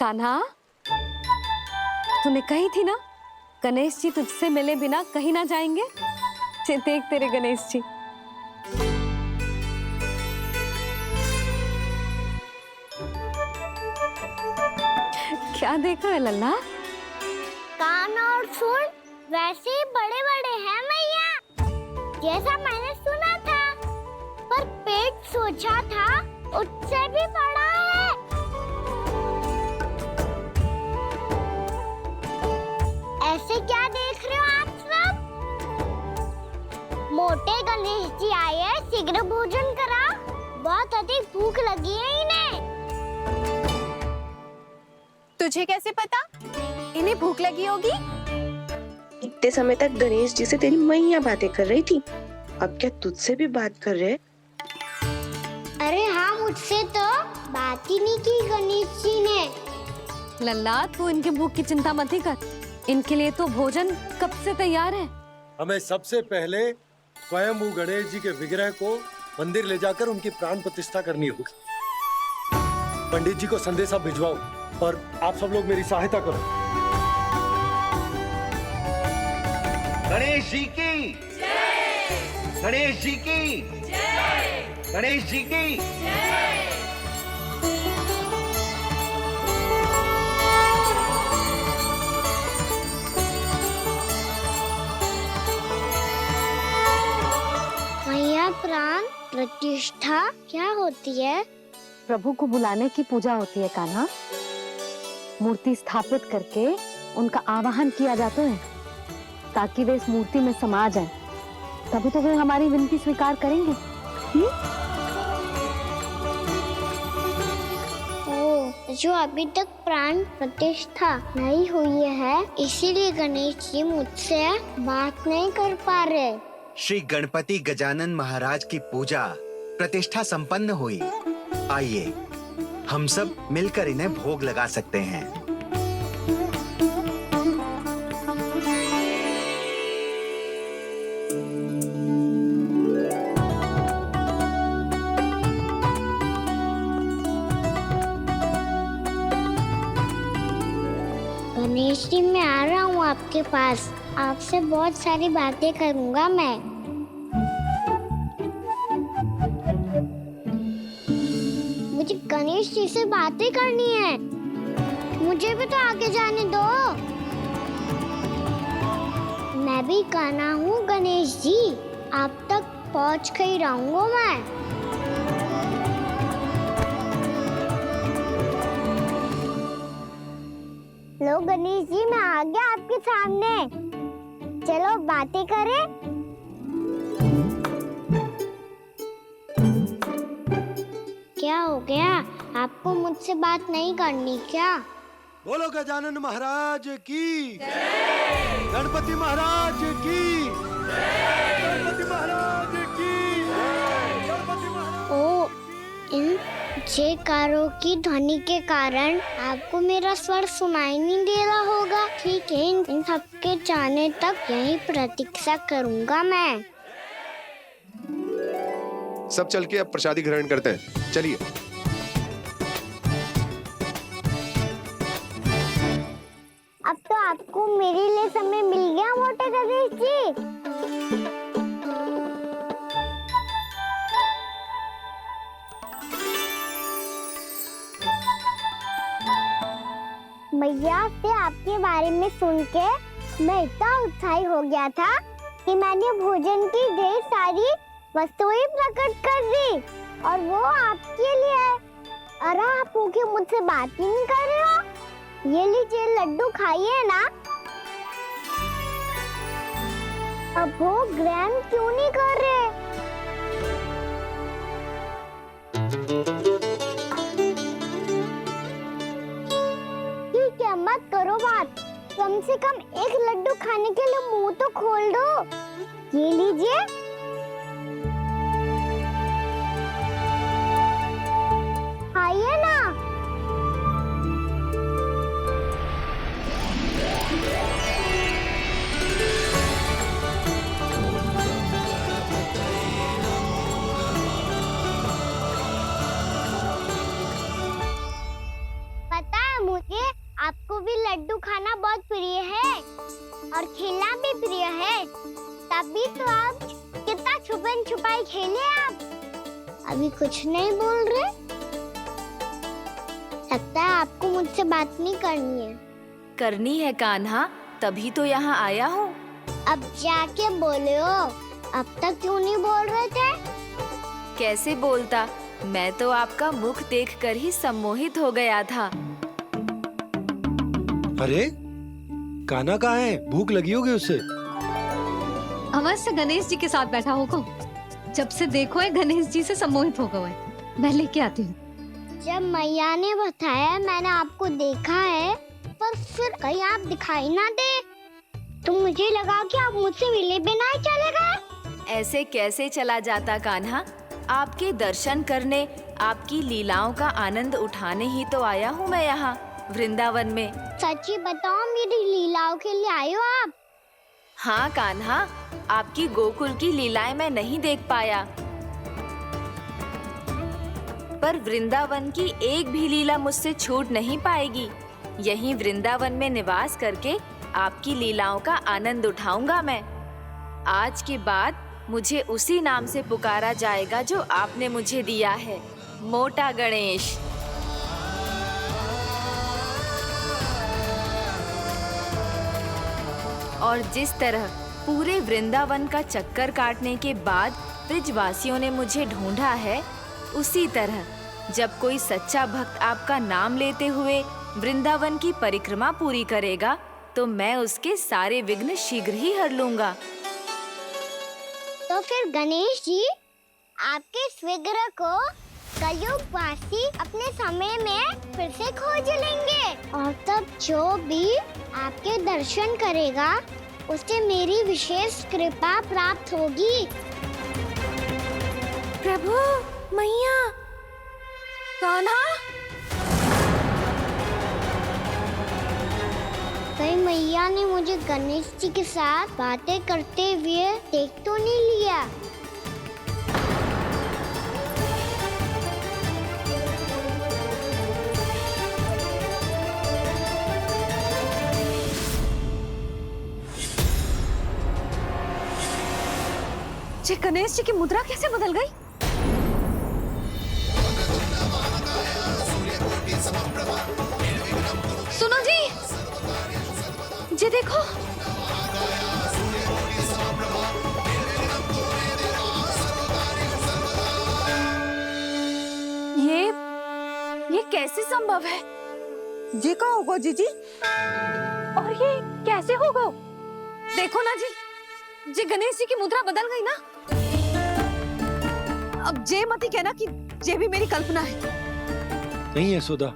कान्हा, तूने कही थी ना गणेश जी तुझसे मिले बिना कहीं ना जाएंगे। देख तेरे गणेश जी। क्या देख रहा है लल्ला? कान और सुन वैसे ही बड़े बड़े हैं मैया, जैसा मैंने सुना था। पर पेट सोचा था उससे भी बड़ा है। ऐसे क्या देख रहे हो आप सब? मोटे गणेश जी आए हैं, शीघ्र भोजन करा। बहुत अधिक भूख लगी है इन्हें। तुझे कैसे पता इन्हें भूख लगी होगी? इतने समय तक गणेश जी से तेरी मैया बातें कर रही थी, अब क्या तुझसे भी बात कर रहे? अरे हाँ, मुझसे तो बात ही नहीं की गणेश जी ने। लल्ला तू इनके भूख की चिंता मत ही कर, इनके लिए तो भोजन कब से तैयार है। हमें सबसे पहले स्वयं गणेश जी के विग्रह को मंदिर ले जाकर उनकी प्राण प्रतिष्ठा करनी होगी। पंडित जी को संदेशा भिजवाओ और आप सब लोग मेरी सहायता करो। गणेश जी की जय! गणेश जी की जय! गणेश जी की जय! मैया, प्राण प्रतिष्ठा क्या होती है? प्रभु को बुलाने की पूजा होती है कान्हा। मूर्ति स्थापित करके उनका आवाहन किया जाता है ताकि वे इस मूर्ति में समा जाएं। तभी तो वे हमारी विनती स्वीकार करेंगे। ओ, जो अभी तक प्राण प्रतिष्ठा नहीं हुई है, इसीलिए गणेश जी मुझसे बात नहीं कर पा रहे। श्री गणपति गजानन महाराज की पूजा प्रतिष्ठा संपन्न हुई। आइए हम सब मिलकर इन्हें भोग लगा सकते हैं। गणेश जी, मैं आ रहा हूँ आपके पास। आपसे बहुत सारी बातें करूँगा मैं। मुझे गणेश जी से बातें करनी है। मुझे भी तो आगे जाने दो। मैं भी कान्हा हूँ गणेश जी, आप तक पहुँच कर ही रहूँगा मैं। लो गणेश जी, मैं आ गया आपके सामने। चलो बातें करें। क्या हो गया? आपको मुझसे बात नहीं करनी क्या? बोलो गजानन महाराज की जय! गणपति महाराज की जय! गणपति महाराज की जय! गणपति महाराज। ओ, इन जयकारों की ध्वनि के कारण आपको मेरा स्वर सुनाई नहीं दे रहा होगा। ठीक है, इन सबके जाने तक यही प्रतीक्षा करूंगा मैं। सब चल के अब प्रसादी ग्रहण करते हैं, चलिए। अब तो आपको मेरे लिए समय मिल गया मोटे गणेश जी। मैया से आपके बारे में सुन के मैं इतना उत्साही हो गया था कि मैंने भोजन की ढेर सारी वस्तुएं प्रकट कर दी, और वो आपके लिए। अरे आप भूखे मुझसे बात ही नहीं कर रहे हो। ये लीजिए लड्डू, खाइए ना। अब वो ग्रहण क्यों नहीं कर रहे? ठीक है, मत करो बात। कम से कम एक लड्डू खाने के लिए मुंह तो खोल दो। ये लीजिए। खाइए ना। पता है मुझे आपको भी लड्डू खाना बहुत प्रिय है और खेलना भी प्रिय है, तभी तो आप कितना छुपन छुपाई खेले आप। अभी कुछ नहीं बोल रहे? लगता है आपको मुझसे बात नहीं करनी है। करनी है कान्हा, तभी तो यहाँ आया हूँ। अब जाके बोले हो, अब तक क्यों नहीं बोल रहे थे? कैसे बोलता, मैं तो आपका मुख देखकर ही सम्मोहित हो गया था। अरे कान्हा कहाँ है? भूख लगी होगी उससे। अवश्य गणेश जी के साथ बैठा होगा। जब से देखो है गणेश जी से सम्मोहित हो गए। मैं लेके आती हूँ। जब मैया ने बताया मैंने आपको देखा है, पर फिर कहीं आप दिखाई ना दे, तो मुझे लगा कि आप मुझसे मिले बिना ही चले गए। ऐसे कैसे चला जाता कान्हा, आपके दर्शन करने, आपकी लीलाओं का आनंद उठाने ही तो आया हूँ मैं यहाँ वृंदावन में। सच्ची बताओ, मेरी लीलाओं के लिए आए हो आप? हाँ कान्हा, आपकी गोकुल की लीलाएं मैं नहीं देख पाया, पर वृंदावन की एक भी लीला मुझसे छूट नहीं पाएगी। यहीं वृंदावन में निवास करके आपकी लीलाओं का आनंद उठाऊंगा मैं। आज के बाद मुझे उसी नाम से पुकारा जाएगा जो आपने मुझे दिया है, मोटा गणेश। और जिस तरह पूरे वृंदावन का चक्कर काटने के बाद ब्रिजवासियों ने मुझे ढूंढा है, उसी तरह जब कोई सच्चा भक्त आपका नाम लेते हुए वृंदावन की परिक्रमा पूरी करेगा, तो मैं उसके सारे विघ्न शीघ्र ही हर लूंगा। तो फिर गणेश जी, आपके इस विग्रह को कलयुगवासी अपने समय में फिर से खोज लेंगे, और तब जो भी आपके दर्शन करेगा उसे मेरी विशेष कृपा प्राप्त होगी। प्रभु, मैया, कान्हा, कहीं मैया ने मुझे गणेश जी के साथ बातें करते हुए देख तो नहीं लिया? जी गणेश जी की मुद्रा कैसे बदल गई? सुनो जी, जी देखो। ये कैसे संभव है? जी का होगा जीजी? और ये कैसे होगा? देखो ना जी, जी गणेश जी की मुद्रा बदल गई ना। अब जे मत ही कहना कि ये भी मेरी कल्पना है। नहीं यशोदा,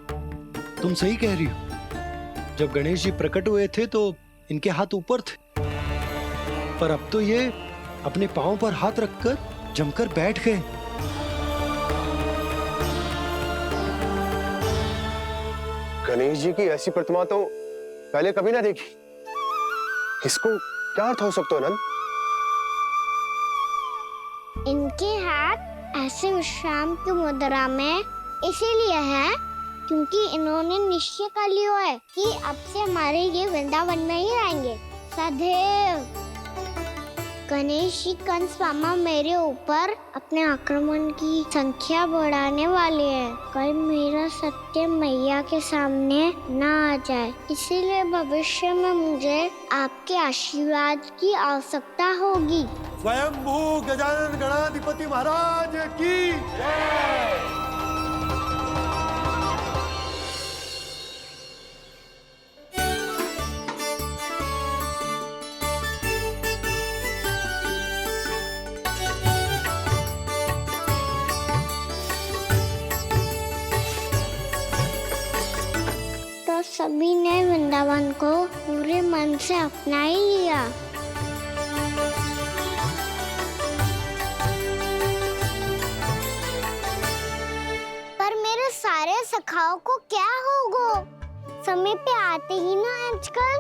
तुम सही कह रही हो। जब गणेश जी प्रकट हुए थे तो इनके हाथ ऊपर थे, पर अब तो ये अपने पांव पर हाथ रखकर जमकर बैठ गए। गणेश जी की ऐसी प्रतिमा तो पहले कभी ना देखी। इसको क्या अर्थ हो सकता है नंद? इनके हाथ ऐसे विश्राम की मुद्रा में इसीलिए है क्योंकि इन्होंने निश्चय कर लिया है कि अब से हमारे ये वृंदावन में ही रहेंगे सदैव। गणेश जी कंस मामा मेरे ऊपर अपने आक्रमण की संख्या बढ़ाने वाले हैं, कल मेरा सत्य मैया के सामने ना आ जाए, इसीलिए भविष्य में मुझे आपके आशीर्वाद की आवश्यकता होगी। स्वयंभू गजानन गणाधिपति महाराज की जय। तो सभी ने वृंदावन को पूरे मन से अपना ही लिया। पर मेरे सारे सखाओं को क्या होगा? समय पे आते ही ना आजकल।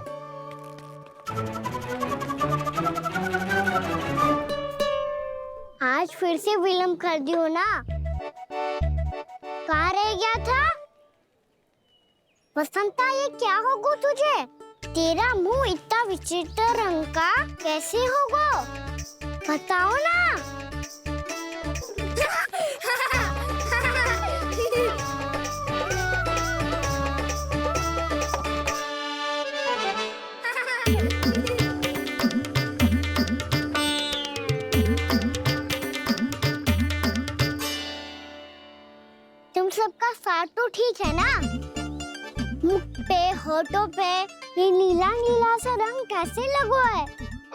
आज फिर से विलम्ब कर दियो ना। कहाँ रह गया था? वसंता, ये क्या होगा तुझे? तेरा मुंह इतना विचित्र रंग का कैसे होगा? बताओ ना। तुम सबका साथ तो ठीक है ना? मुख पे, होठों पे ये नीला नीला सा रंग कैसे लगो है?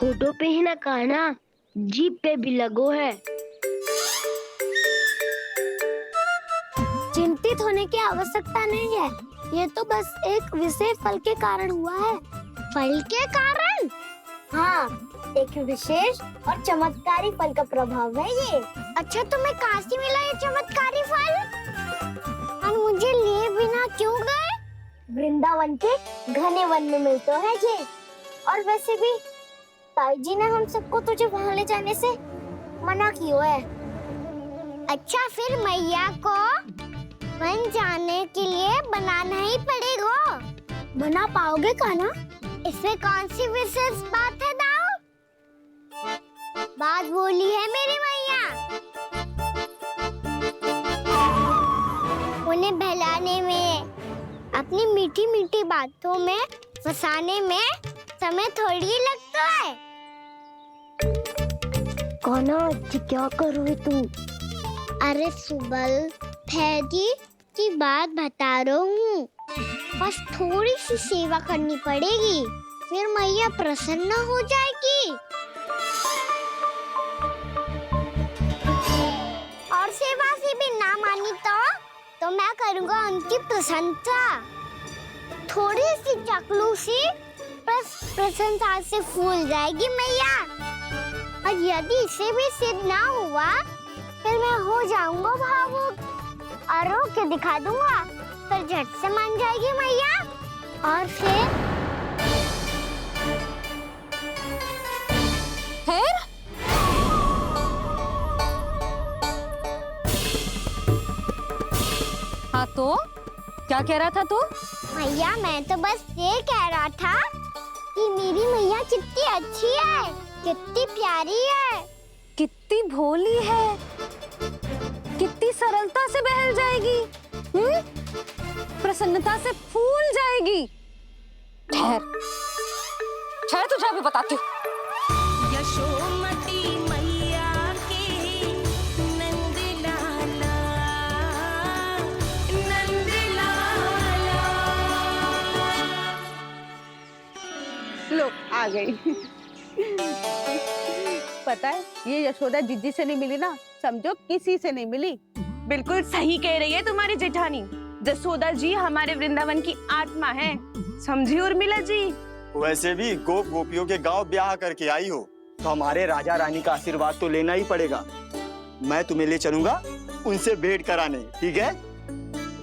होठों पे ही ना कान्हा, जीभ पे भी लगो है। चिंतित होने की आवश्यकता नहीं है, ये तो बस एक विशेष फल के कारण हुआ है। फल के कारण? हाँ, एक विशेष और चमत्कारी फल का प्रभाव है ये। अच्छा, तुम्हें कहाँ से मिला ये चमत्कारी फल? और मुझे लिए बिना क्यों गए? वृंदावन के घने वन में मिलते हैं ये। और वैसे भी ताई जी ने हम सबको तुझे वहाँ ले जाने से मना किया है। अच्छा, फिर मैया को वन जाने के लिए बनाना ही पड़ेगा। बना पाओगे कान्हा? इसमें कौन सी विशेष बात है दाऊ? बात बोली है मेरी मैया। उन्हें बहलाने में, अपनी मीठी मीठी बातों में फंसाने में समय थोड़ी ही लगता है। कान्हा, क्या करोगे तुम? अरे सुबल, फैजी की बात बता रहा हूँ। बस थोड़ी सी सेवा करनी पड़ेगी, फिर मैया प्रसन्न हो जाएगी। और सेवा से भी ना मानी तो मैं करूँगा उनकी प्रशंसा। थोड़ी सी चाकलूसी बस प्रशंसा से फूल जाएगी मैया। और यदि इसे भी सिद्ध ना हुआ, फिर मैं हो जाऊंगा भावुक और रो के दिखा दूंगा, फिर झट से मान जाएगी मैया। और फिर हाँ तो क्या कह रहा था तू? मैया, मैं तो बस ये कह रहा था कि मेरी मैया कितनी अच्छी है, कितनी प्यारी है, कितनी भोली है, कितनी सरलता से बहल जाएगी, प्रसन्नता से फूल जाएगी। ठहर ठहर, तुझे अभी बताती हूँ। यशोमती मैया के नंद लाला, नंद लाला। लो आ गई। पता है, ये यशोदा जीजी से नहीं मिली ना, समझो किसी से नहीं मिली। बिल्कुल सही कह रही है तुम्हारी जेठानी। जसोदा जी हमारे वृंदावन की आत्मा है, समझी उर्मिला जी। वैसे भी गोप गोपियों के गांव ब्याह करके आई हो, तो हमारे राजा रानी का आशीर्वाद तो लेना ही पड़ेगा। मैं तुम्हें ले चलूंगा उनसे भेंट कराने, ठीक है?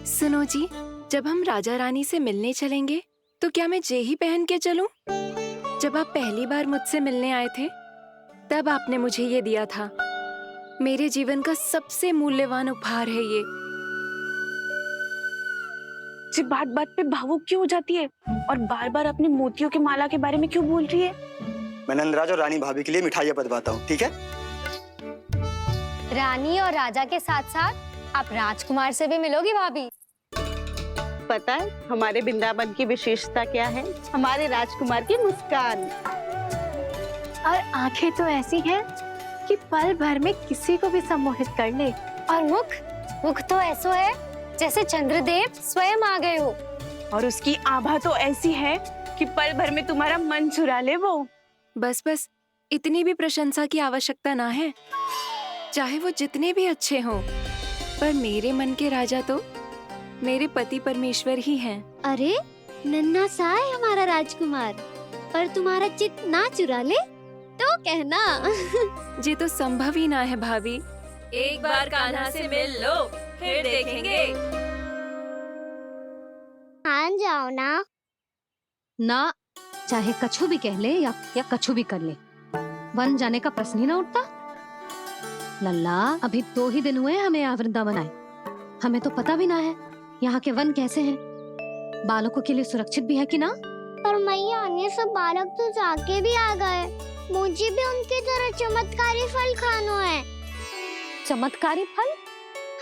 सुनो जी, जब हम राजा रानी से मिलने चलेंगे तो क्या मैं जे ही पहन के चलूं? जब आप पहली बार मुझसे मिलने आए थे, तब आपने मुझे ये दिया था। मेरे जीवन का सबसे मूल्यवान उपहार है ये। जी बात बात पे भावुक क्यों हो जाती है और बार बार अपने मोतियों के माला के बारे में क्यों बोल रही है? मैं नंदराज और रानी भाभी के लिए मिठाइयाँ बंटवाता हूँ, ठीक है? रानी और राजा के साथ साथ आप राजकुमार से भी मिलोगी भाभी। पता है हमारे वृंदावन की विशेषता क्या है? हमारे राजकुमार की मुस्कान। और आंखें तो ऐसी हैं कि पल भर में किसी को भी सम्मोहित कर ले। और मुख तो ऐसा है जैसे चंद्रदेव स्वयं आ गए हो। और उसकी आभा तो ऐसी है कि पल भर में तुम्हारा मन चुरा ले वो। बस बस, इतनी भी प्रशंसा की आवश्यकता ना है। चाहे वो जितने भी अच्छे हों, पर मेरे मन के राजा तो मेरे पति परमेश्वर ही हैं। अरे नन्हा सा है हमारा राजकुमार, पर तुम्हारा चित्त ना चुरा ले तो कहना। ये तो संभव ही ना है भाभी। एक बार कान्हा से मिल लो, फिर देखेंगे। मान जाओ ना। ना, चाहे कछु भी कह ले या कछु भी कर ले, वन जाने का प्रश्न ही ना उठता। लल्ला, अभी 2 ही दिन हुए हमें यहाँ वृंदावन आए, हमें तो पता भी ना है यहाँ के वन कैसे हैं। बालकों के लिए सुरक्षित भी है कि ना? पर मैया ये सब बालक तो जाके भी आ गए, मुझे भी उनकी तरह चमत्कारी फल खाना है। चमत्कारी फल?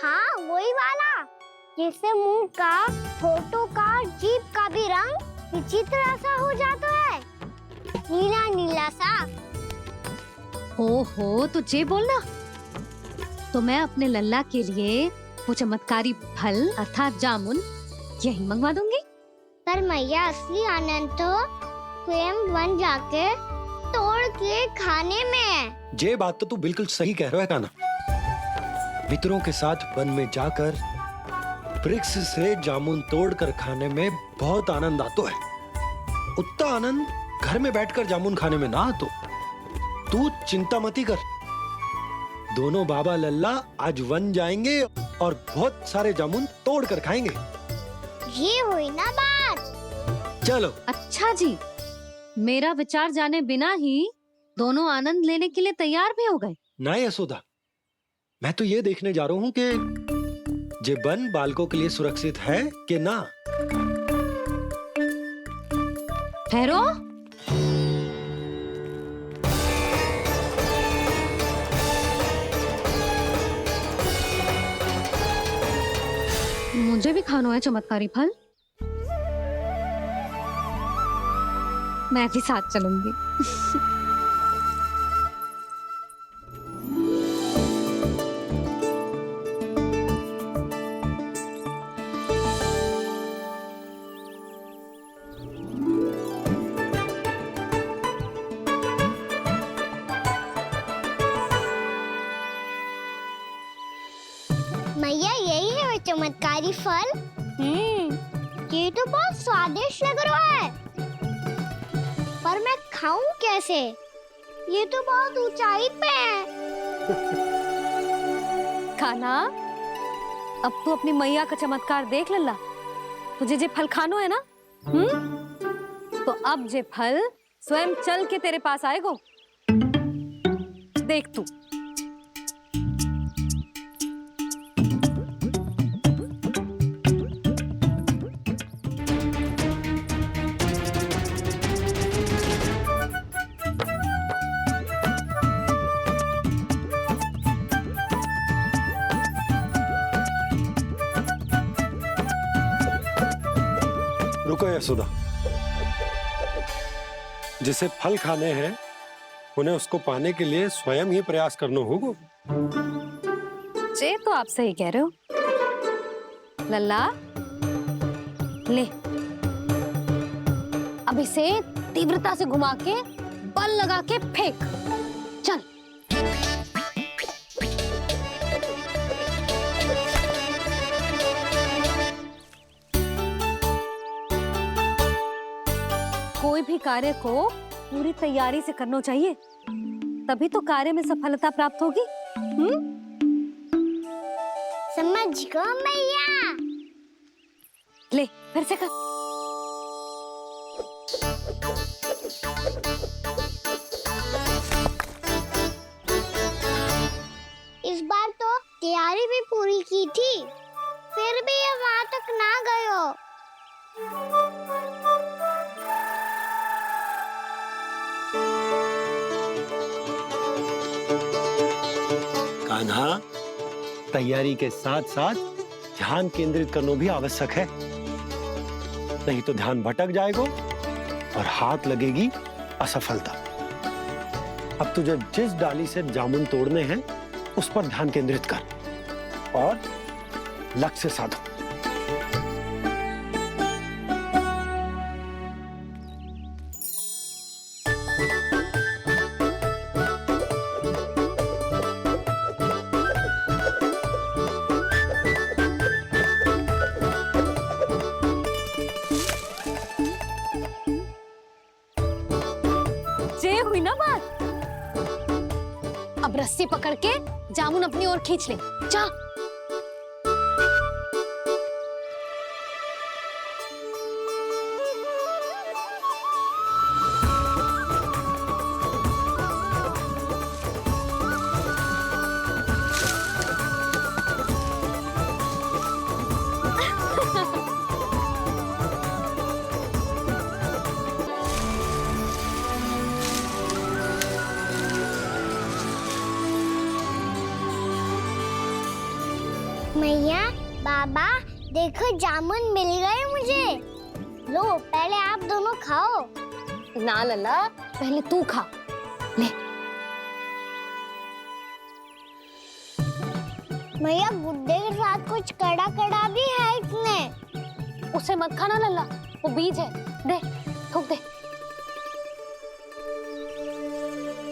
हाँ वही वाला, जिससे मुंह का, होठों का, जीभ का भी रंग विचित्र सा हो जाता है, नीला नीला सा। हो तो जे बोलना। तो मैं अपने लल्ला के लिए वो चमत्कारी फल अर्थात जामुन यही मंगवा दूंगी। पर मैया असली आनंद तो स्वयं वन जाके तोड़ के खाने में है। ये बात तो तू बिल्कुल सही कह रहा है कान्हा। मित्रों के साथ वन में जाकर वृक्ष से जामुन तोड़कर खाने में बहुत आनंद आता है। उतना आनंद घर में बैठकर जामुन खाने में ना आतो। तू चिंता मती कर, दोनों बाबा लल्ला आज वन जाएंगे और बहुत सारे जामुन तोड़ कर खाएंगे। ये हुई ना बात। चलो। अच्छा जी, मेरा विचार जाने बिना ही दोनों आनंद लेने के लिए तैयार भी हो गए। ना यशोदा, मैं तो ये देखने जा रहा हूँ कि ये वन बालकों के लिए सुरक्षित है कि ना। ठहरो। मुझे भी खाना है चमत्कारी फल। मैं भी साथ चलूंगी। मैया यही है वो चमत्कारी फल। ये तो बहुत स्वादिष्ट लग रहा है, पर मैं खाऊं कैसे? ये तो बहुत ऊंचाई पे है। खाना, अब तू अपनी मैया का चमत्कार देख लल्ला। तुझे जे फल खानो है ना, तो अब जे फल स्वयं चल के तेरे पास आएगो। देख तू। रुको यशोदा, जिसे फल खाने हैं उन्हें उसको पाने के लिए स्वयं ही प्रयास करना होगा। जे तो आप सही कह रहे हो लल्ला। ले, अब इसे तीव्रता से घुमा के बल लगा के फेंक। चल। कोई भी कार्य को पूरी तैयारी से करना चाहिए, तभी तो कार्य में सफलता प्राप्त होगी। समझ गो मैया। ले, फिर से कर। इस बार तो तैयारी भी पूरी की थी, फिर भी ये वहां तक ना गए हो। कान्हा, तैयारी के साथ साथ ध्यान केंद्रित करना भी आवश्यक है, नहीं तो ध्यान भटक जाएगा और हाथ लगेगी असफलता। अब तुझे जिस डाली से जामुन तोड़ने हैं उस पर ध्यान केंद्रित कर और लक्ष्य साधो। ये हुई ना बात। अब रस्सी पकड़ के जामुन अपनी ओर खींच ले। जा। बाबा देखो जामुन मिल गए मुझे। लो पहले आप दोनों खाओ। ना लल्ला, पहले तू खा। ले। भैया गुड्डे के साथ कुछ कड़ा कड़ा भी है इसमें। उसे मत खाना लल्ला, वो बीज है। दे, थूक दे।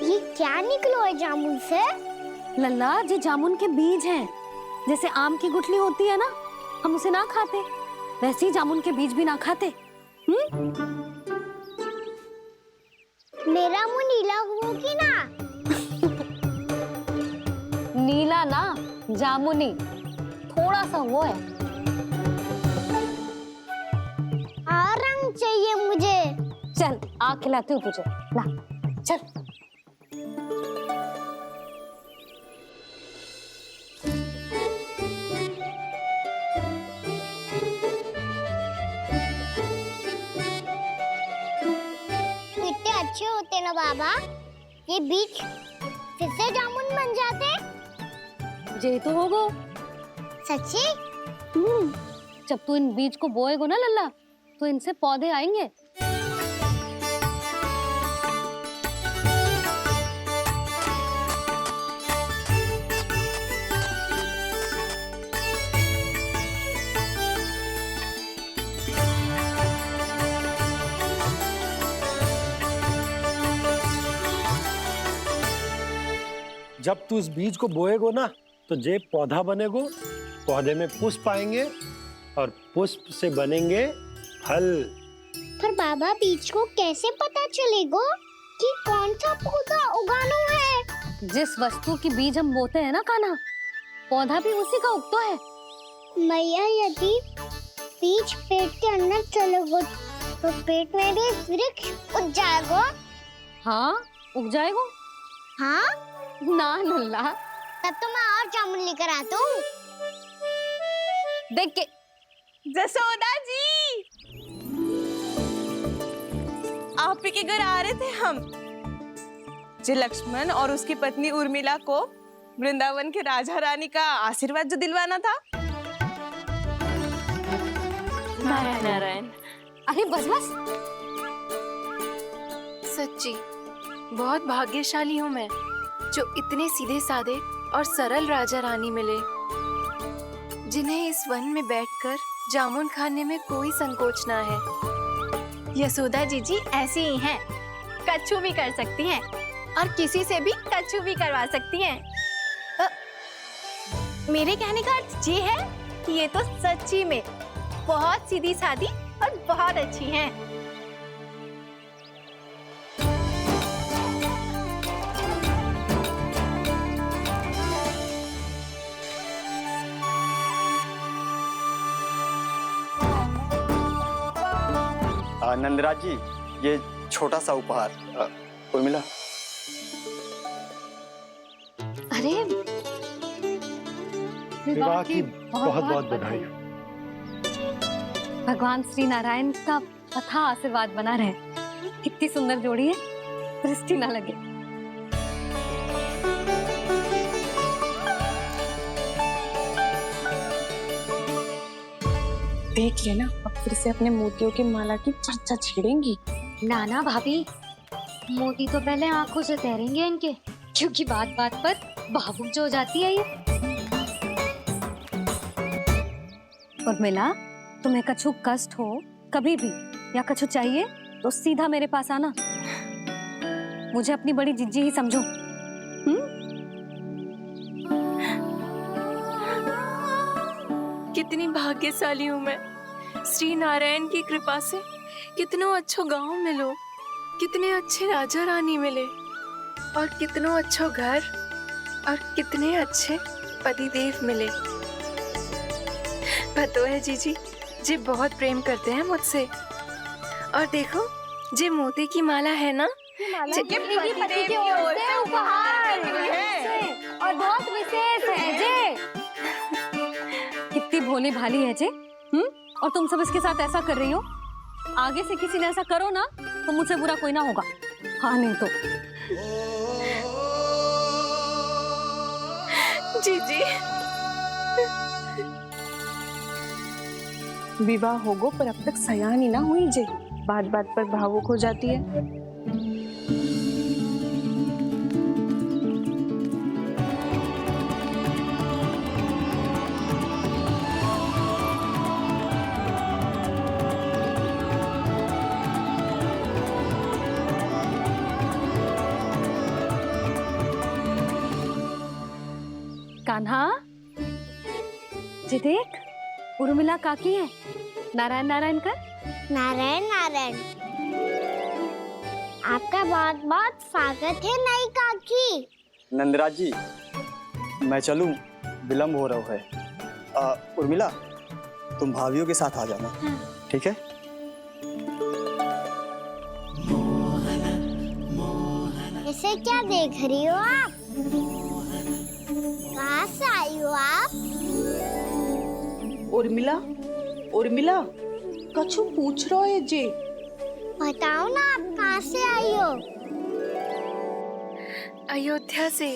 ये क्या निकलो है जामुन से? लल्ला, ये जामुन के बीज हैं। जैसे आम की गुठली होती है ना, हम उसे ना खाते, वैसे ही जामुन के बीज भी ना खाते। मेरा मुंह नीला हुआ कि ना? नीला ना, जामुनी। थोड़ा सा वो है। और रंग चाहिए मुझे। चल, आ खिलाती हूँ तुझे। ला, चल। कितने अच्छे होते ना बाबा, ये बीज फिर से जामुन बन जाते। जे तो होगो। सच्ची? जब तू इन बीज को बोएगो ना लल्ला, तो इनसे पौधे आएंगे। जब तू इस बीज को बोएगो ना, तो जे पौधा बनेगो, पौधे में पुष्प आएंगे और पुष्प से बनेंगे फल। पर बाबा बीज को कैसे पता चलेगा कि कौन सा पौधा उगाना है? जिस वस्तु की बीज हम बोते हैं ना कान्हा, पौधा भी उसी का उगता है। मैया यदि बीज पेट के अंदर चलेगा तो पेट में भी वृक्ष उग जाएगा। हाँ, उग जाएगा। हाँ? ना लल्ला, तब तो मैं और जामुन लेकर आता हूँ। देख के। जसोदा जी, आप ही के घर आ रहे थे हम। जो लक्ष्मण और उसकी पत्नी उर्मिला को वृंदावन के राजा रानी का आशीर्वाद जो दिलवाना था। नारायण नारायण। अरे बस बस। सच्ची बहुत भाग्यशाली हूँ मैं, जो इतने सीधे साधे और सरल राजा रानी मिले, जिन्हें इस वन में बैठकर जामुन खाने में कोई संकोच ना है। यशोदा जीजी ऐसी ही हैं, कच्छू भी कर सकती हैं और किसी से भी कच्छू भी करवा सकती हैं। मेरे कहने का अर्थ ये है कि ये तो सच्ची में बहुत सीधी सादी और बहुत अच्छी हैं। नंदराज जी, ये छोटा सा उपहार। उर्मिला। अरे विवाह की बहुत बहुत बधाई। भगवान श्री नारायण का अथाह आशीर्वाद बना रहे। कितनी सुंदर जोड़ी है, दृष्टि ना लगे। देख लेना, अब फिर से अपने मोतियों की माला की चर्चा छेड़ेंगी। नाना भाभी, मोती तो पहले आंखों से तैरेंगे इनके, क्योंकि बात बात पर भावुक जो हो जाती है ये। उर्मिला, तुम्हें कछु कष्ट हो कभी भी या कछु चाहिए तो सीधा मेरे पास आना। मुझे अपनी बड़ी जिज्जी ही समझो। कितनी भाग्यशाली हूँ मैं, श्री नारायण की कृपा से कितनों अच्छो गांव मिलो, कितने अच्छे राजा रानी मिले, और कितनों अच्छो घर और कितने अच्छे पतिदेव मिले। पतो है जीजी, जी बहुत प्रेम करते हैं मुझसे। और देखो, जे मोती की माला है ना, ये पति की ओर से उपहार और बहुत विशेष है जे। कितनी भोली भाली है जे। और तुम सब इसके साथ ऐसा कर रही हो। आगे से किसी ने ऐसा करो ना, तो मुझसे बुरा कोई ना होगा। हाँ नहीं तो। जीजी, विवाह होगो पर अब तक सयान ही ना हुई जे, बात बात पर भावुक हो जाती है। कान्हा, जी देख, उर्मिला काकी है। नारायण नारायण कर। नारायण नारायण। आपका बहुत बहुत स्वागत है नई काकी। नंदराज जी, मैं चलूं, विलंब हो रहा है। उर्मिला, तुम भाभियों के साथ आ जाना। ठीक है? इसे क्या देख रही हो आप? कहाँ से आई हो आप? उर्मिला, उर्मिला, कछु पूछ रहा है जे। बताओ ना आप कहाँ से आई हो? अयोध्या से।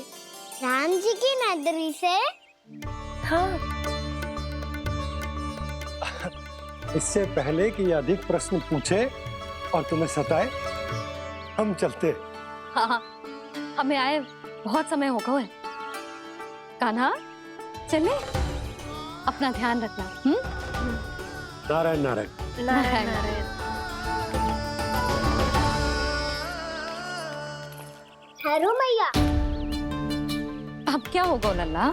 राम जी की नगरी से? हाँ। इससे पहले कि ये अधिक प्रश्न पूछे और तुम्हें सताए, हम चलते। हाँ, हमें आए बहुत समय हो गया है। कान्हा, चले, अपना ध्यान रखना। नारायण नारायण। नारायण नारायण। ठहरू मैया। अब क्या होगा लल्ला?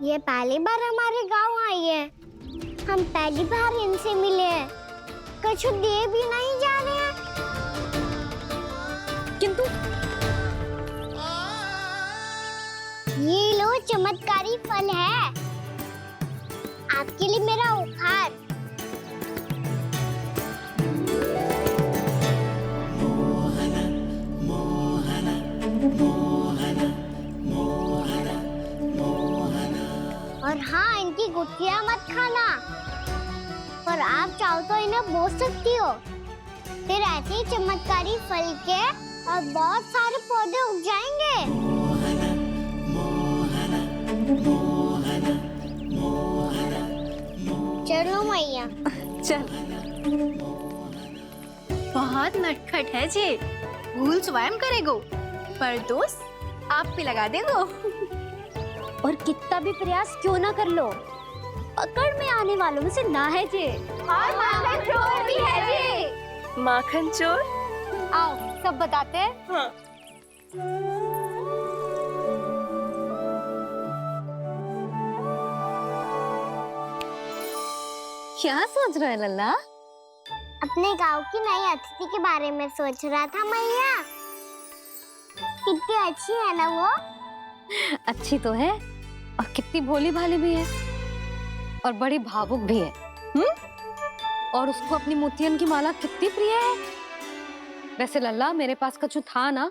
ये पहली बार हमारे गांव आई है। हम पहली बार इनसे मिले हैं। कुछ दे भी नहीं जा रहे हैं। किंतु ये लो चमत्कारी फल है, आपके लिए मेरा उपहार। और हाँ, इनकी गुठलियां मत खाना। और आप चाहो तो इन्हें बो सकती हो। फिर ऐसे ही चमत्कारी फल के और बहुत सारे पौधे उग जाएंगे। चलो मैया। चल। बहुत नटखट है जे, भूल स्वयं करेगो, पर दोस्त आप पे लगा देगो। और कितना भी प्रयास क्यों ना कर लो, पकड़ में आने वालों में से ना है जे। और माखन चोर भी है जे। माखन चोर? आओ सब बताते हैं। हाँ। क्या सोच रहे हैं लल्ला? अपने गांव की नई अतिथि के बारे में सोच रहा था मैया। कितनी अच्छी है ना वो? अच्छी तो है, और कितनी भोली भाली भी है, और बड़ी भावुक भी है। और उसको अपनी मोतियन की माला कितनी प्रिय है। वैसे लल्ला, मेरे पास कछु था ना,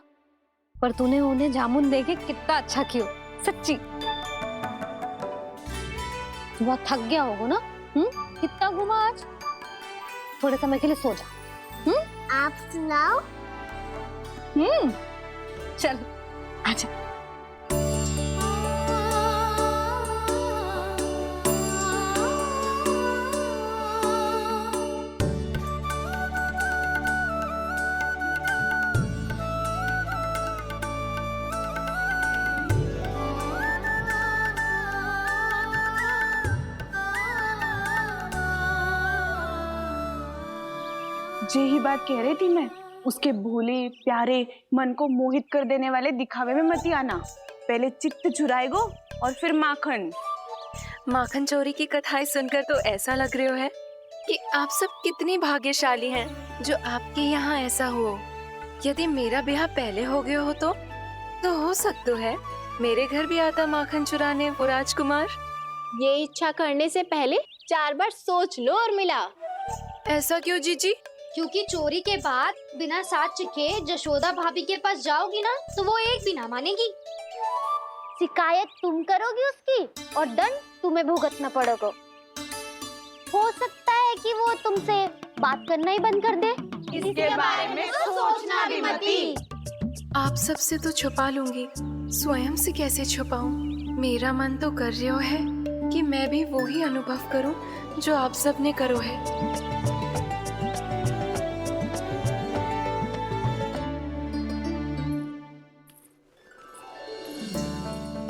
पर तूने उन्हें जामुन देके कितना अच्छा किया, सच्ची। बहुत थक गया होगा ना? कितना घुमा आज? थोड़े समय के लिए सो जा। आप सुनाओ। चल आजा। यही बात कह रही थी मैं, उसके भोले प्यारे मन को मोहित कर देने वाले दिखावे में मत आना। पहले चित्त चुराएगो और फिर माखन। माखन चोरी की कथाएं सुनकर तो ऐसा लग रहा है कि आप सब कितनी भाग्यशाली हैं जो आपके यहाँ ऐसा हो। यदि मेरा ब्याह पहले हो गया हो तो हो सकता है मेरे घर भी आता माखन चुराने वो राजकुमार। ये इच्छा करने से पहले 4 बार सोच लो उर्मिला। ऐसा क्यों जीजी? क्योंकि चोरी के बाद बिना साथ चिखे जशोदा भाभी के पास जाओगी ना, तो वो एक भी ना मानेगी। शिकायत तुम करोगी उसकी और दंड तुम्हें भुगतना पड़ेगा। हो सकता है कि वो तुमसे बात करना ही बंद कर दे। इसके बारे में तो सोचना भी मती। आप सबसे तो छुपा लूंगी, स्वयं से कैसे छुपाऊं? मेरा मन तो कर रहा है कि मैं भी वो ही अनुभव करूं जो आप सब ने करो है।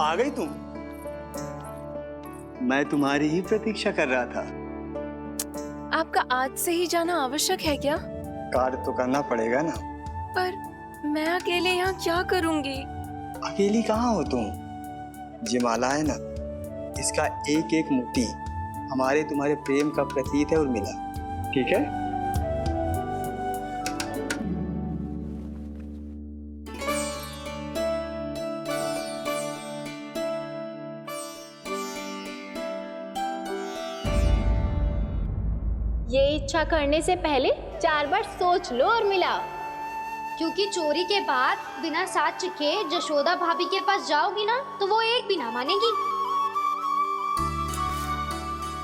आ गई तुम? मैं तुम्हारी ही प्रतीक्षा कर रहा था। आपका आज से ही जाना आवश्यक है क्या? कार्य तो करना पड़ेगा ना। पर मैं अकेले यहाँ क्या करूँगी? अकेली कहाँ हो तुम? ये माला है ना, इसका एक एक मोती हमारे तुम्हारे प्रेम का प्रतीक है उर्मिला, ठीक है? ये इच्छा करने से पहले 4 बार सोच लो उर्मिला, क्योंकि चोरी के बाद बिना साथ चिखे जशोदा भाभी के पास जाओगी ना तो वो एक भी ना मानेगी।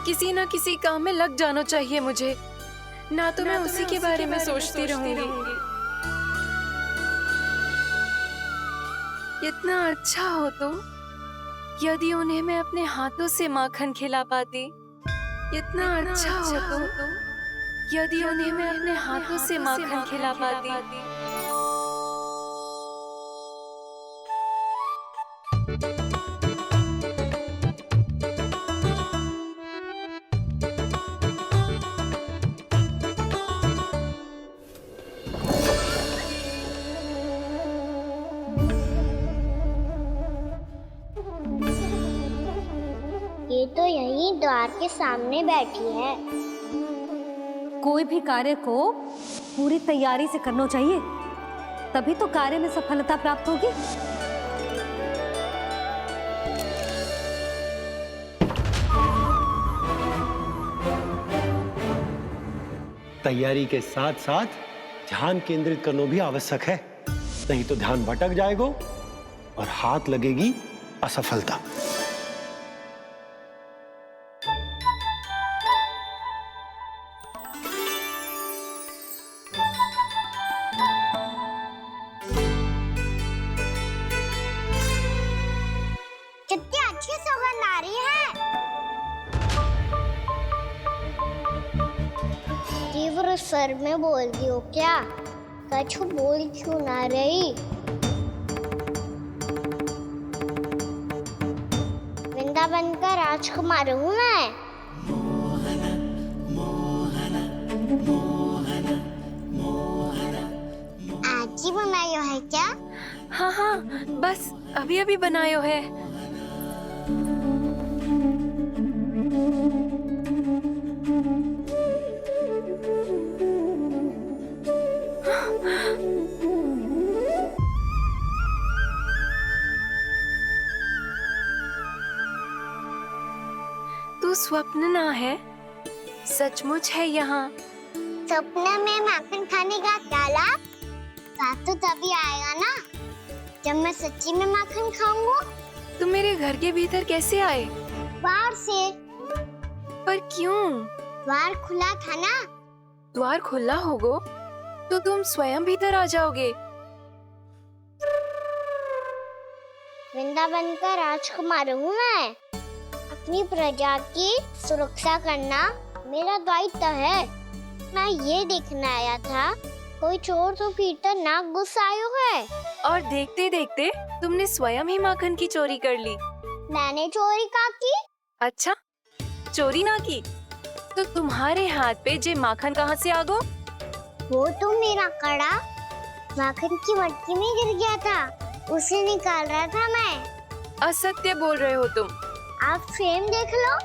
किसी न किसी काम में लग जाना चाहिए मुझे, ना तो मैं उसी के बारे में सोचती रहूंगी। इतना अच्छा हो तो यदि उन्हें मैं अपने हाथों से माखन खिला पाती। इतना अच्छा हो तो यदि उन्हें मैं अपने हाथों से माखन खिला पाती। ये तो यहीं द्वार के सामने बैठी है। कोई भी कार्य को पूरी तैयारी से करना चाहिए, तभी तो कार्य में सफलता प्राप्त होगी। तैयारी के साथ साथ ध्यान केंद्रित करना भी आवश्यक है, नहीं तो ध्यान भटक जाएगा और हाथ लगेगी असफलता। कितनी अच्छी सुगंध आ रही है। तीव्र स्वर में बोल रही हो क्या? कछु बोल क्यों ना रही? वृंदावन का राजकुमार हूँ मैं। आज ही बनायो है क्या? हाँ हाँ, बस अभी अभी बनायो है। तू स्वप्न ना है, सचमुच है यहाँ। सपने में माखन खाने का क्या लाभ? स्वाद तो तभी आएगा ना जब मैं सच्ची में माखन खाऊंगा। तुम मेरे घर के भीतर कैसे आए? बाहर से। पर क्यों? द्वार खुला था ना। द्वार खुला होगा तो तुम स्वयं भीतर आ जाओगे। वृंदावन का राजकुमार हूँ मैं। अपनी प्रजा की सुरक्षा करना मेरा दायित्व है। मैं ये देखने आया था कोई चोर तो भीतर ना घुस आयो है। और देखते देखते तुमने स्वयं ही माखन की चोरी कर ली। मैंने चोरी का की? अच्छा, चोरी ना की तो तुम्हारे हाथ पे जे माखन कहाँ से आ गो? वो तो मेरा कड़ा माखन की मटकी में गिर गया था, उसे निकाल रहा था मैं। असत्य बोल रहे हो तुम। आप फ्रेम देख लो।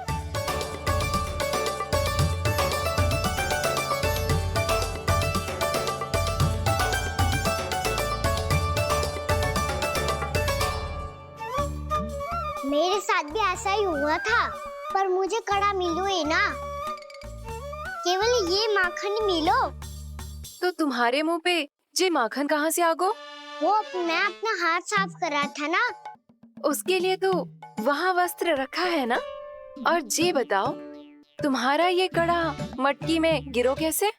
मेरे साथ भी ऐसा ही हुआ था, पर मुझे कड़ा मिलो ही ना, केवल ये माखन मिलो। तो तुम्हारे मुंह पे जे माखन कहाँ से आ गो? वो मैं अपना हाथ साफ कर रहा था ना। उसके लिए तो वहाँ वस्त्र रखा है ना। और जे बताओ, तुम्हारा ये कड़ा मटकी में गिरो कैसे?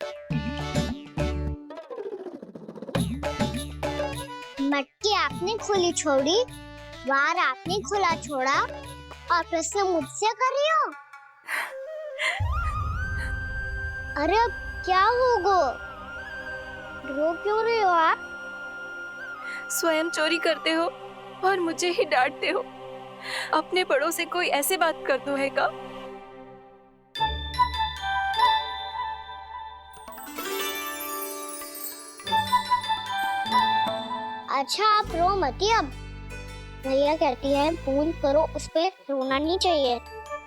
मटकी आपने खुली छोड़ी, द्वार आपने खुला छोड़ा, और प्रश्न मुझसे कर रही हो? अरे अब क्या होगा? रो क्यों रहे हो आप? स्वयं चोरी करते हो और मुझे ही डांटते हो। अपने बड़ों से कोई ऐसे बात कर दो है का? अच्छा आप रो मती अब। भैया कहती है भूल करो, उस पे रोना नहीं चाहिए,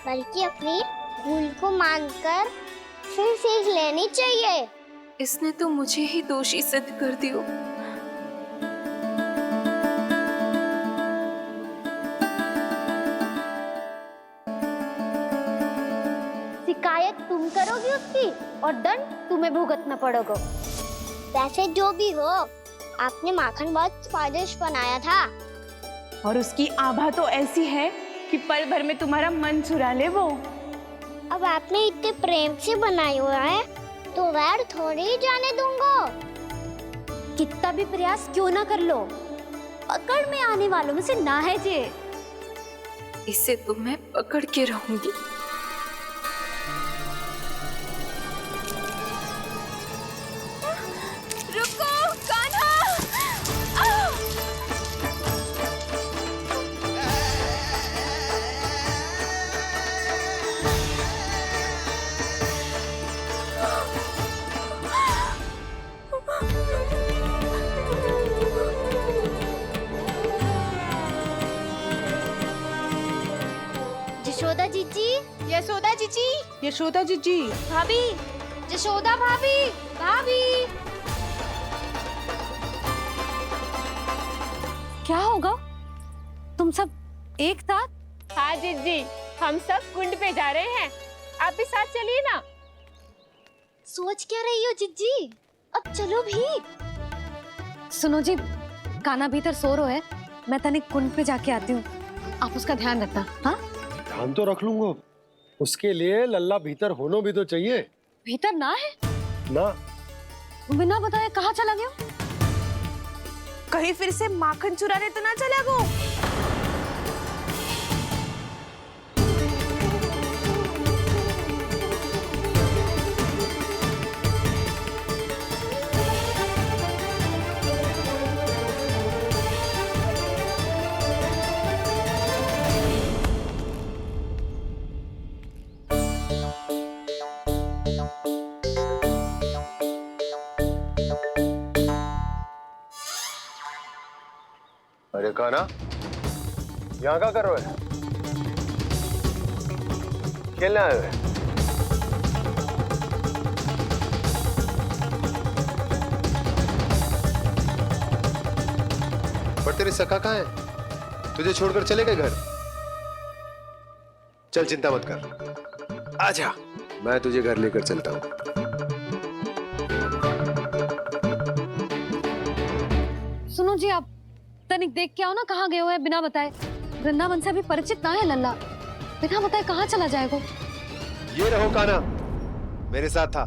बल्कि अपनी भूल को मानकर फिर सीख लेनी चाहिए। इसने तो मुझे ही दोषी सिद्ध कर दियो। शिकायत तुम करोगी उसकी और दंड तुम्हें भुगतना पड़ेगा। वैसे जो भी हो, आपने माखन बहुत स्वादिष्ट बनाया था। और उसकी आभा तो ऐसी है कि पल भर में तुम्हारा मन चुरा ले वो। अब आपने इतने प्रेम से बनाया हुआ है तो वैर थोड़ी ही जाने दूंगा। कितना भी प्रयास क्यों ना कर लो, पकड़ में आने वालों में से ना है जे। इसे तो मैं पकड़ के रहूंगी। रुको कान्हा! यशोदा जीजी, यशोदा जीजी, यशोदा जीजी, भाभी, यशोदा भाभी, भाभी। क्या होगा? तुम सब एक साथ? हाँ जीजी, हम सब कुंड पे जा रहे हैं, आप भी साथ चलिए ना। सोच क्या रही हो जीजी? अब चलो भी। सुनो जी, कान्हा भीतर सो रो है, मैं तनिक कुंड पे जाके आती हूँ, आप उसका ध्यान रखना। हाँ, ध्यान तो रख लूंगा, उसके लिए लल्ला भीतर होना भी तो चाहिए। भीतर ना है? ना। बिना बताए कहाँ चला गया? कहीं फिर से माखन चुराने तो ना चला वो। अरे कान्हा, यहाँ क्या कर रहे हो? खेलने आए हुए? पर तेरे सखा कहाँ है? तुझे छोड़कर चले गए घर? चल चिंता मत कर, आजा, मैं तुझे घर लेकर चलता हूँ। सुनो जी, आप तनिक देख के आओ ना कहाँ गए हुए हैं बिना बताए। वृंदावन से अभी परिचित ना है लल्ला, बिना बताए कहाँ चला जाएगा? ये रहो कान्हा, मेरे साथ था।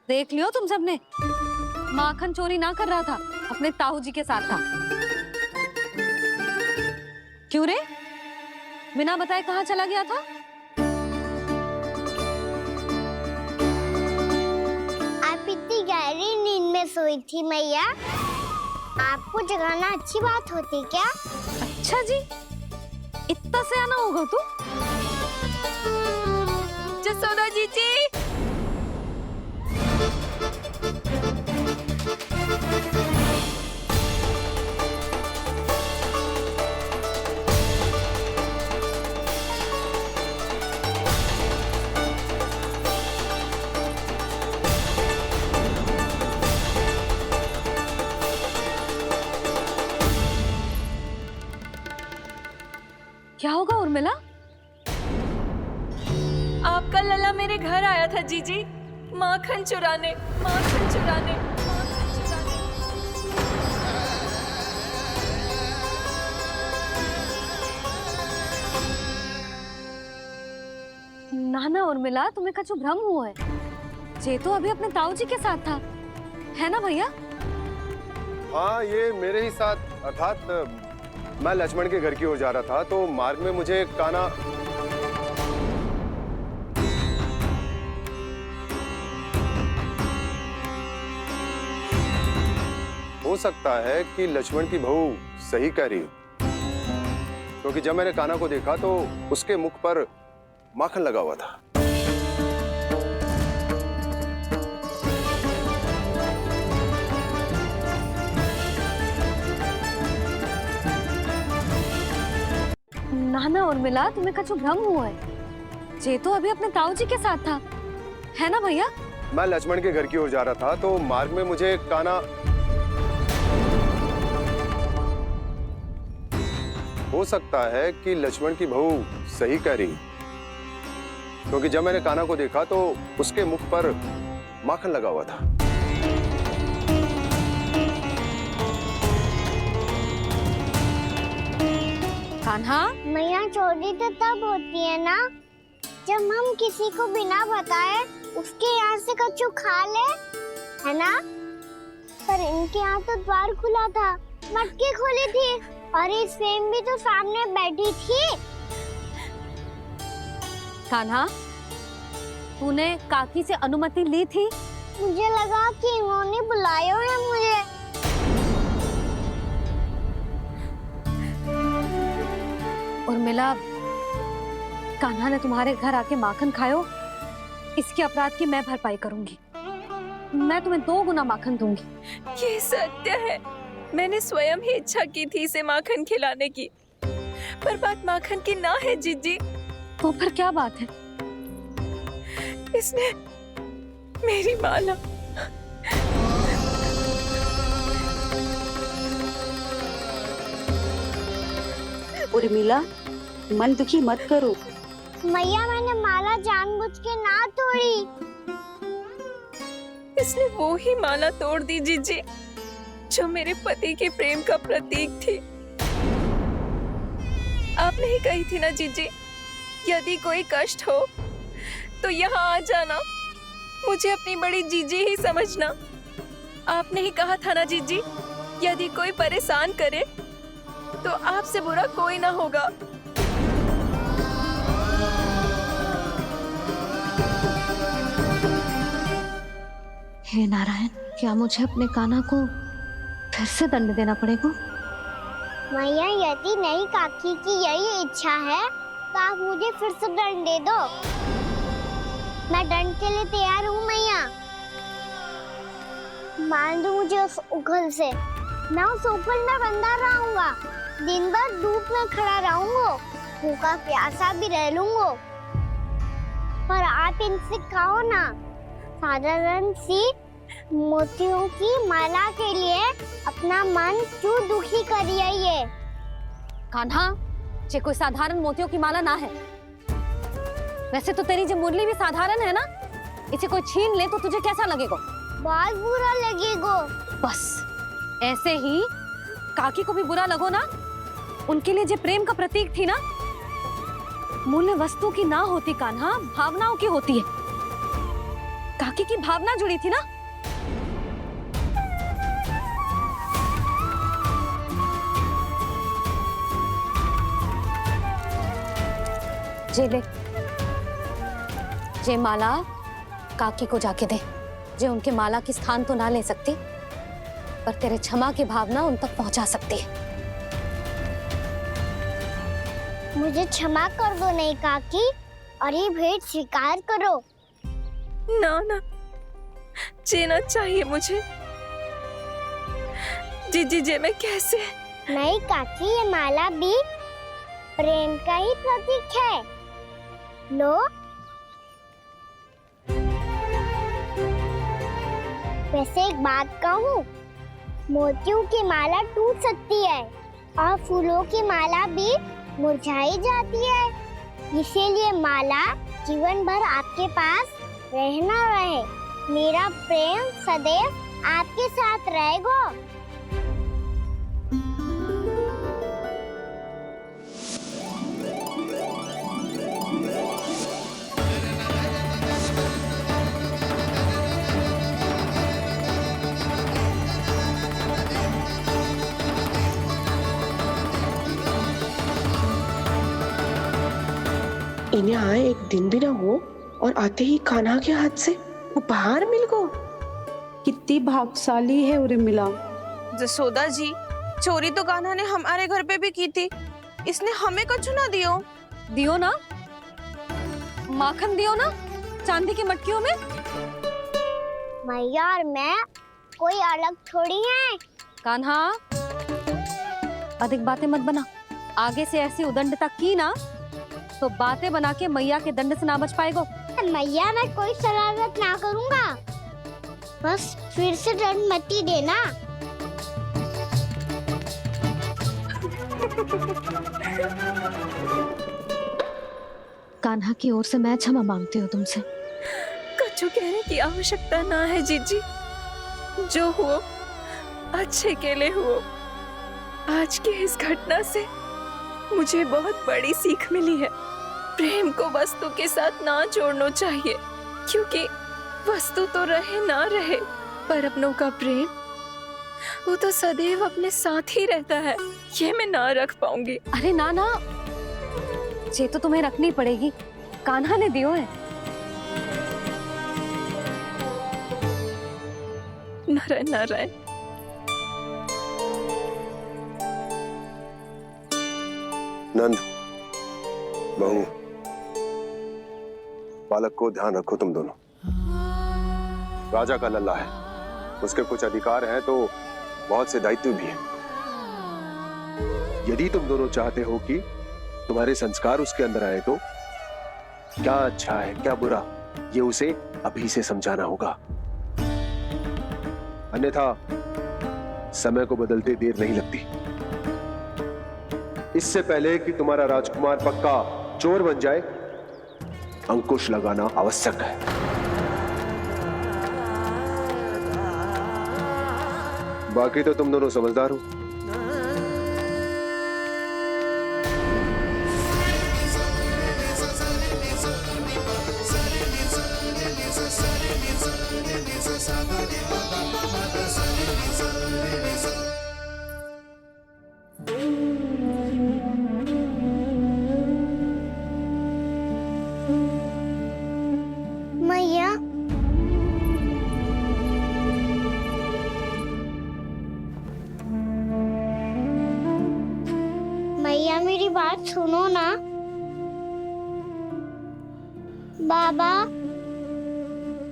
देख लियो तुम सबने, माखन चोरी ना कर रहा था, अपने ताऊ जी के साथ था। क्यों रे, बिना बताए कहाँ चला गया था? आप इतनी गहरी नींद में सोई थी मैया, आपको जगाना अच्छी बात होती क्या? अच्छा जी, इतना सयाना होगा तू? जसोदा जीजी, क्या होगा उर्मिला? आपका लल्ला मेरे घर आया था जीजी, माखन चुराने, माखन चुराने, माखन चुराने। ना ना उर्मिला, तुम्हें कछु भ्रम हुआ है। ये तो अभी अपने ताऊ जी के साथ था, है ना भैया? हाँ, ये मेरे ही साथ, अर्थात मैं लक्ष्मण के घर की ओर जा रहा था तो मार्ग में मुझे कान्हा। हो सकता है कि लक्ष्मण की बहू सही कह रही हो, क्योंकि जब मैंने कान्हा को देखा तो उसके मुख पर माखन लगा हुआ था। ना ना उर्मिला, तुम्हें कछु भ्रम हुआ है। ये तो अभी अपने ताऊ जी के साथ था, है ना भैया? मैं लक्ष्मण के घर की ओर जा रहा था तो मार्ग में मुझे कान्हा। हो सकता है कि लक्ष्मण की बहू सही कह रही, क्योंकि जब मैंने कान्हा को देखा तो उसके मुख पर माखन लगा हुआ था। कान्हा, मैया चोरी तो तब होती है ना जब हम किसी को बिना बताए उसके यहाँ से कछु खा ले, है ना? पर इनके यहाँ तो द्वार खुला था, मटकी खुली थी और इस फेम भी तो सामने बैठी थी। कान्हा, तूने काकी से अनुमति ली थी? मुझे लगा कि इन्होंने बुलाया है मुझे। उर्मिला, कान्हा ने तुम्हारे घर आके माखन खायो, इसके अपराध की मैं भरपाई करूंगी। मैं तुम्हें 2 गुना माखन दूंगी। ये सत्य है, मैंने स्वयं ही इच्छा की थी इसे माखन खिलाने की, पर बात माखन की ना है जीजी। तो फिर क्या बात है? इसने मेरी माला। उर्मिला, मन दुखी मत करो। मैया, मैंने माला जानबूझ के ना तोड़ी। इसने वो ही माला तोड़ दी जीजी, जो मेरे पति के प्रेम का प्रतीक थी। आपने ही कही थी ना जीजी, यदि कोई कष्ट हो तो यहाँ आ जाना, मुझे अपनी बड़ी जीजी ही समझना। आपने ही कहा था ना जीजी, यदि कोई परेशान करे तो आपसे बुरा कोई ना होगा। हे नारायण, क्या मुझे अपने कान्हा को फिर से दंड देना पड़ेगा? मैया, यदि नहीं काकी की यही इच्छा है तो आप मुझे फिर से दंड दे दो। मैं दंड के लिए तैयार हूँ मैया। मान दो मुझे उस उखल से, मैं उस उखल में बंधा रहूंगा, दिन भर धूप में खड़ा रहूंगा, भूखा प्यासा भी रह लूंगा। पर आप इनसे कहो ना, साधारण सी मोतियों की माला के लिए अपना मन क्यों दुखी करिए? ये कान्हा, ये कोई साधारण मोतियों की माला ना है। वैसे तो तेरी जो मुरली भी साधारण है ना, इसे कोई छीन ले तो तुझे कैसा लगेगा? बहुत बुरा लगेगा। बस ऐसे ही काकी को भी बुरा लगो ना। उनके लिए जो प्रेम का प्रतीक थी ना, मूल्य वस्तु की ना होती कान्हा, भावनाओं की होती है। काकी की भावना जुड़ी थी ना। जे ले, जे माला काकी को जाके दे। जे उनके माला की स्थान तो ना ले सकती, पर तेरे क्षमा की भावना उन तक पहुंचा सकती है। मुझे क्षमा कर दो नहीं काकी, और ये भेंट स्वीकार करो। ना ना, जीना चाहिए मुझे। जीजी जे मैं कैसे? नहीं काकी, ये माला भी प्रेम का ही प्रतीक है। लो, वैसे एक बात कहूँ, मोतियों की माला टूट सकती है और फूलों की माला भी मुरझाई जाती है। इसीलिए माला जीवन भर आपके पास रहना रहे। मेरा प्रेम सदैव आपके साथ रहेगा। इन्हें आए एक दिन भी ना हो और आते ही कान्हा के हाथ से वो बाहर मिल गो। कितनी भाग्यशाली है उर्मिला। जसोदा जी, चोरी तो कान्हा ने हमारे घर पे भी की थी, इसने हमें कछु ना दियो। दियो ना, माखन दियो ना चांदी की मटकियों में। मैया और मैं कोई अलग थोड़ी है। कान्हा, अधिक बातें मत बना। आगे से ऐसी उदंडता की ना तो बातें बना के मैया के दंड से ना बच पाएगो। मैया, मैं कोई शरारत ना करूंगा, बस फिर से दंड मत ही देना। कान्हा की ओर से मैं क्षमा मांगती हूँ तुमसे। कछु कहने की आवश्यकता ना है जीजी, जो हुआ अच्छे के लिए हुआ। आज की इस घटना से मुझे बहुत बड़ी सीख मिली है। प्रेम को वस्तु के साथ ना जोड़ना चाहिए, क्योंकि वस्तु तो रहे ना रहे, पर अपनों का प्रेम वो तो सदैव अपने साथ ही रहता है। ये मैं ना रख पाऊंगी। अरे ना ना, ये तो तुम्हें रखनी पड़ेगी। कान्हा ने दियो है। नारायण नारायण। नंद, बहू, बालक को ध्यान रखो तुम दोनों। राजा का लल्ला है, उसके कुछ अधिकार हैं तो बहुत से दायित्व भी हैं। यदि तुम दोनों चाहते हो कि तुम्हारे संस्कार उसके अंदर आए तो क्या अच्छा है क्या बुरा, ये उसे अभी से समझाना होगा। अन्यथा समय को बदलते देर नहीं लगती। इससे पहले कि तुम्हारा राजकुमार पक्का चोर बन जाए, अंकुश लगाना आवश्यक है। बाकी तो तुम दोनों समझदार हो। मैया, मैया मेरी बात सुनो ना। बाबा,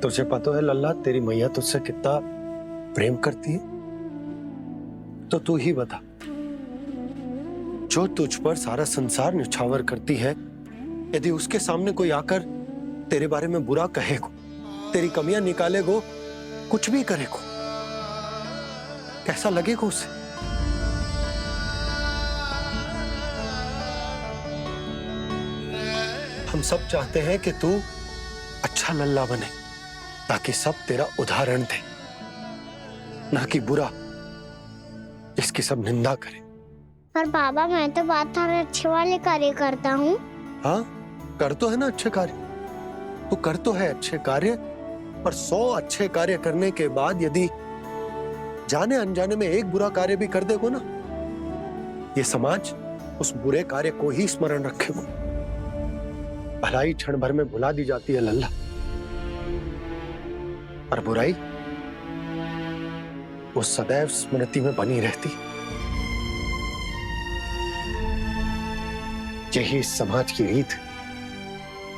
तुझे पता है लल्ला, तेरी मैया तुझसे कितना प्रेम करती है? तो तू ही बता, जो तुझ पर सारा संसार न्यौछावर करती है, यदि उसके सामने कोई आकर तेरे बारे में बुरा कहेगो, तेरी कमियां निकालेगो, कुछ भी करेगो, कैसा लगेगा उसे? हम सब चाहते हैं कि तू अच्छा लल्ला बने, ताकि सब तेरा उदाहरण दे, ना कि बुरा जिसकी सब निंदा करे। पर बाबा, मैं तो बात हर अच्छे वाले कार्य करता हूँ। हाँ, कर तो है ना अच्छे कार्य, तू कर तो है अच्छे कार्य, पर 100 अच्छे कार्य करने के बाद यदि जाने अनजाने में एक बुरा कार्य भी कर देगो ना, ये समाज उस बुरे कार्य को ही स्मरण रखेगो। भलाई क्षण भर में भुला दी जाती है लल्ला, और बुराई वो सदैव स्मृति में बनी रहती। यही इस समाज की रीत।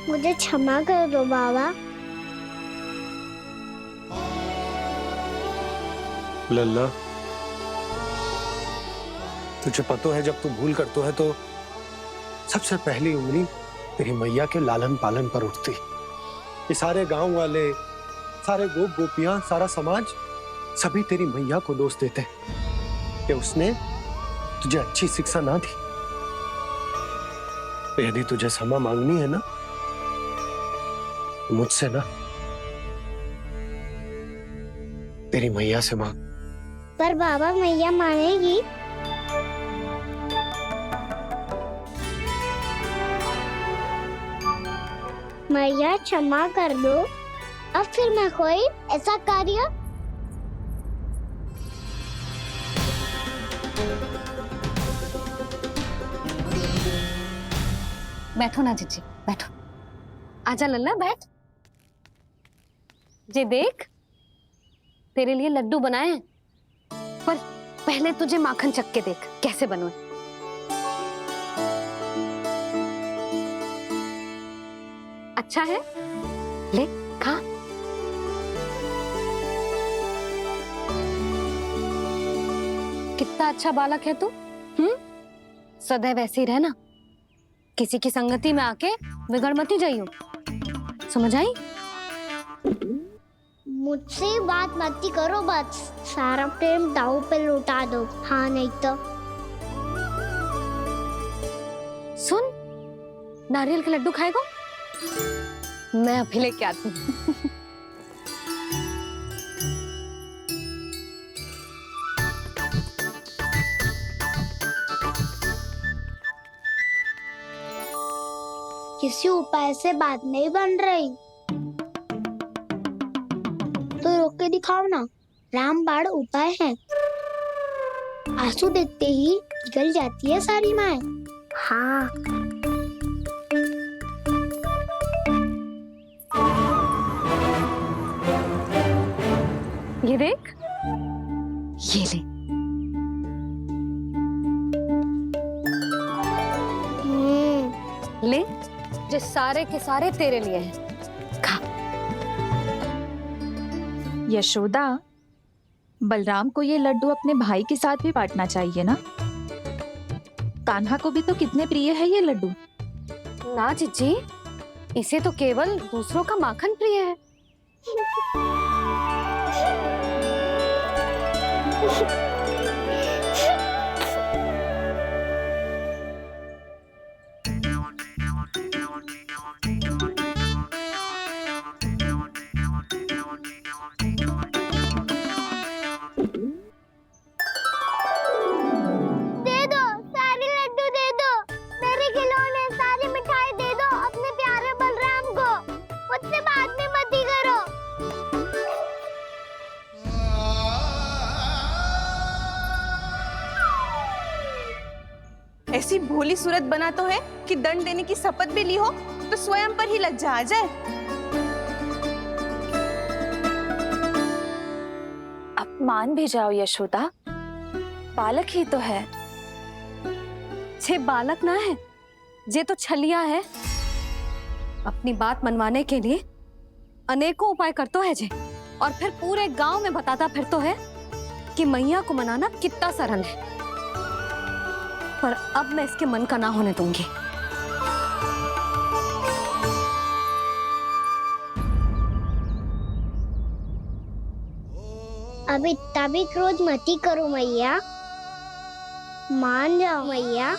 मुझे क्षमा कर दो बाबा। लल्ला, तुझे पता है जब तू भूल करतो है तो सबसे पहली उंगली तेरी मैया के लालन पालन पर उठती। ये सारे गांव वाले, सारे गोप गोपियां, सारा समाज सभी तेरी मैया को दोष देते कि उसने तुझे अच्छी शिक्षा ना दी। तो यदि तुझे क्षमा मांगनी है ना, मुझसे ना, तेरी मैया से मांग। पर बाबा, मैया मानेगी? मैया क्षमा कर दो, अब फिर मैं कोई ऐसा कार्य। बैठो ना जीजी, बैठो। आजा लल्ला बैठ। जे देख तेरे लिए लड्डू बनाए हैं, पर पहले तुझे माखन चख के देख कैसे बने। अच्छा है, ले खा। कितना अच्छा बालक है तू। सदैव ऐसे ही रहना, किसी की संगति में आके बिगड़ मती जाइयो, समझ आई? मुझसे बात मत करो, बस सारा प्रेम दाव पे लौटा दो। हाँ नहीं तो सुन, नारियल के लड्डू खाएगा? मैं अभी लेके आती हूँ। किसी उपाय से बात नहीं बन रही तो रोक के दिखाओ ना। रामबाण उपाय है। आंसू देखते ही पिघल जाती है सारी माए। हाँ ये देख, ये ले। ले, जो सारे के सारे तेरे लिए हैं, खा। यशोदा, बलराम को ये लड्डू अपने भाई के साथ भी बांटना चाहिए ना। कान्हा को भी तो कितने प्रिय है ये लड्डू। ना चिच्ची, इसे तो केवल दूसरों का माखन प्रिय है। ऐसी भोली सूरत बना तो है कि दंड देने की शपथ भी ली हो तो स्वयं पर ही लज्जा आ जाए। अपमान भी जाओ यशोदा, बालक ही तो है। छे बालक ना है, जे तो छलिया है। अपनी बात मनवाने के लिए अनेकों उपाय करतो है जे, और फिर पूरे गांव में बताता फिरतो है कि मैया को मनाना कितना सरल है। पर अब मैं इसके मन का ना होने दूंगी। अब इतना भी क्रोध मती करो मैया, मान जाओ मैया।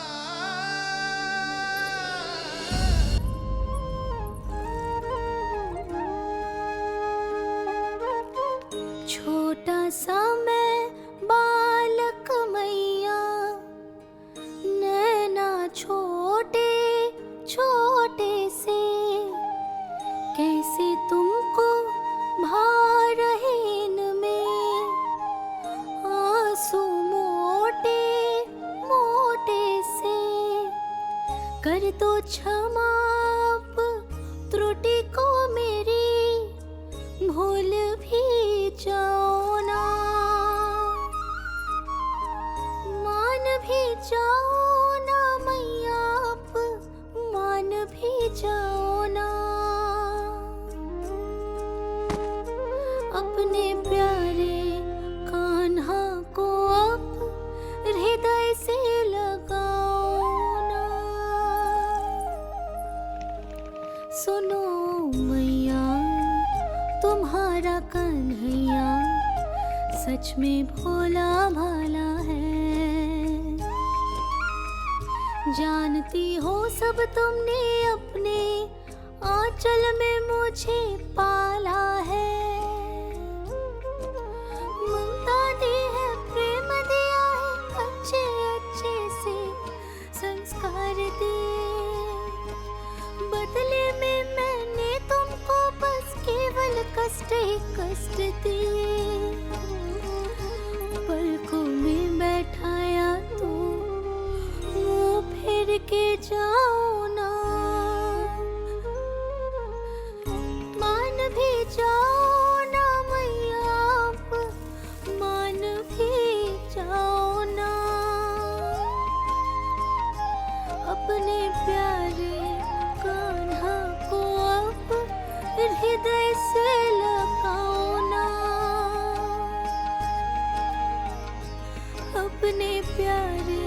छोटा सा मैं बालक मैया, नैना छोटे छोटे से, कैसे तुमको भा रहे इनमें आंसू मोटे मोटे से। कर दो क्षमा त्रुटि को मेरी, भूल भी जाओ ना, मान भी जाओ ना मैया, मान भी जाओ ना। अपने प्यारे कान्हा को अब हृदय से लगाओ ना। सुनो मैया, तुम्हारा कन्हैया सच में भोला भाला है। जानती हो सब तुमने अपने आंचल में मुझे पाला है। ममता दी है, प्रेम दिया है, अच्छे अच्छे से संस्कार दिए। बदले में मैंने तुमको बस केवल कष्ट ही कष्ट दिए। पलकों में बैठाया तो मुंह फेर के जाओ ना। अपने प्यारे